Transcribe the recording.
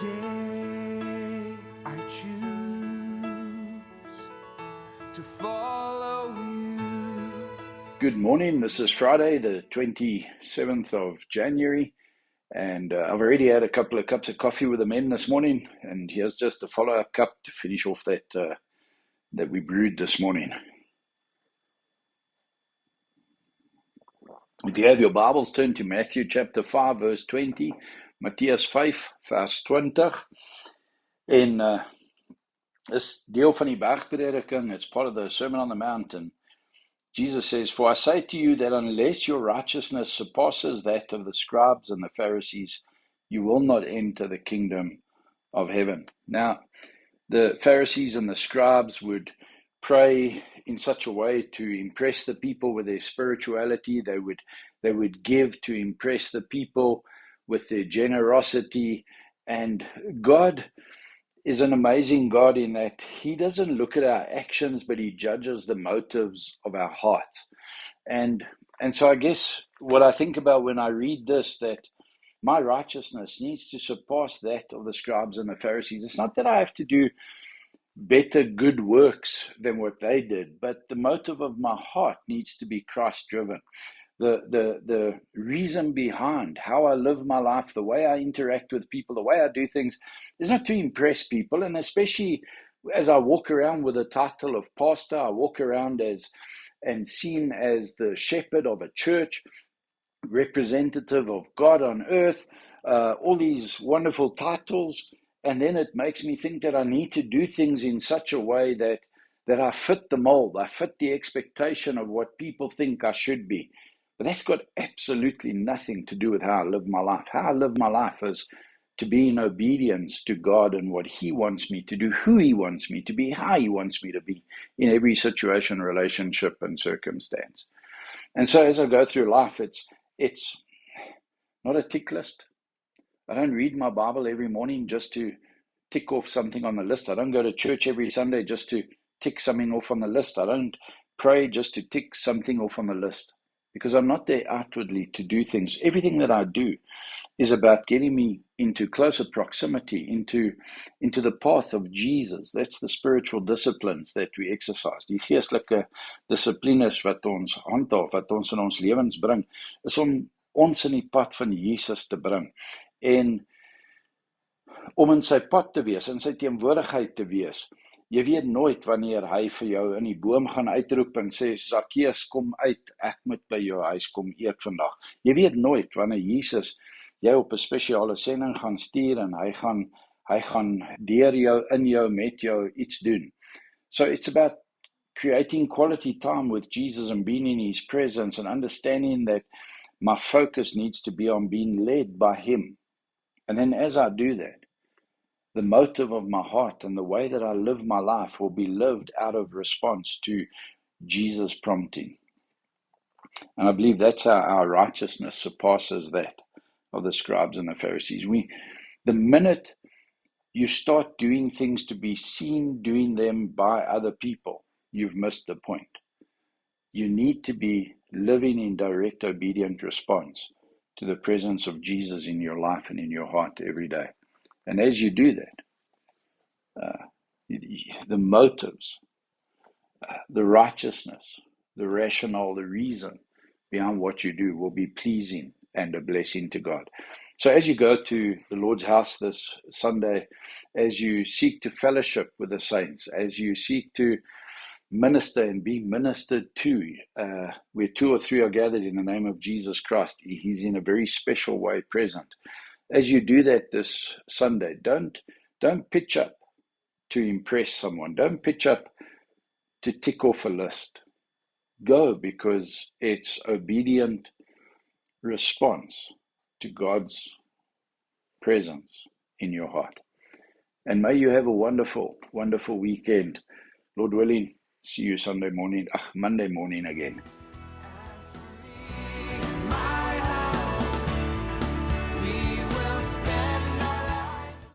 Today I choose to follow you. Good morning. This is Friday, the 27th of January, and I've already had a couple of cups of coffee with the men this morning, and here's just a follow-up cup to finish off that we brewed this morning. If you have your Bibles, turn to Matthew chapter 5, verse 20, Matthäus 5, vers 20, en is deel van die bergprediking. It's part of the Sermon on the Mount, and Jesus says, "For I say to you that unless your righteousness surpasses that of the scribes and the Pharisees, you will not enter the kingdom of heaven." Now, the Pharisees and the scribes would pray in such a way to impress the people with their spirituality. They would give to impress the people with their generosity. And God is an amazing God in that He doesn't look at our actions, but He judges the motives of our hearts. And so I guess what I think about when I read this, that my righteousness needs to surpass that of the scribes and the Pharisees. It's not that I have to do better good works than what they did, but the motive of my heart needs to be Christ-driven. The reason behind how I live my life, the way I interact with people, the way I do things, is not to impress people. And especially as I walk around with the title of pastor, I walk around and seen as the shepherd of a church, representative of God on earth, all these wonderful titles. And then it makes me think that I need to do things in such a way that I fit the mold, I fit the expectation of what people think I should be. But that's got absolutely nothing to do with how I live my life. How I live my life is to be in obedience to God and what He wants me to do, who He wants me to be, how He wants me to be in every situation, relationship, and circumstance. And so as I go through life, it's not a tick list. I don't read my Bible every morning just to tick off something on the list. I don't go to church every Sunday just to tick something off on the list. I don't pray just to tick something off on the list, because I'm not there outwardly to do things. Everything that I do is about getting me into closer proximity, into the path of Jesus. That's the spiritual disciplines that we exercise. Die geestelike dissiplines wat ons handhaaf, wat ons in ons lewens bring, is om ons in die pad van Jesus te bring. En om in sy pad te wees, in sy teenwoordigheid te wees. Jy weet nooit wanneer hy vir jou in die boom gaan uitroep en sê, "Zacchaeus, kom uit, ek moet by jou huis kom eet vandag." Jy weet nooit wanneer Jesus jy op 'n spesiale sending gaan stuur en hy gaan deur jou, in jou, met jou iets doen. So it's about creating quality time with Jesus and being in His presence and understanding that my focus needs to be on being led by Him. And then as I do that, the motive of my heart and the way that I live my life will be lived out of response to Jesus' prompting. And I believe that's how our righteousness surpasses that of the scribes and the Pharisees. The minute you start doing things to be seen doing them by other people, you've missed the point. You need to be living in direct obedient response to the presence of Jesus in your life and in your heart every day. And as you do that, the motives, the righteousness, the rationale, the reason behind what you do will be pleasing and a blessing to God. So as you go to the Lord's house this Sunday, as you seek to fellowship with the saints, as you seek to minister and be ministered to, where two or three are gathered in the name of Jesus Christ, He's in a very special way present. As you do that this Sunday, don't pitch up to impress someone. Don't pitch up to tick off a list. Go because it's obedient response to God's presence in your heart. And may you have a wonderful, wonderful weekend. Lord willing, see you Monday morning again.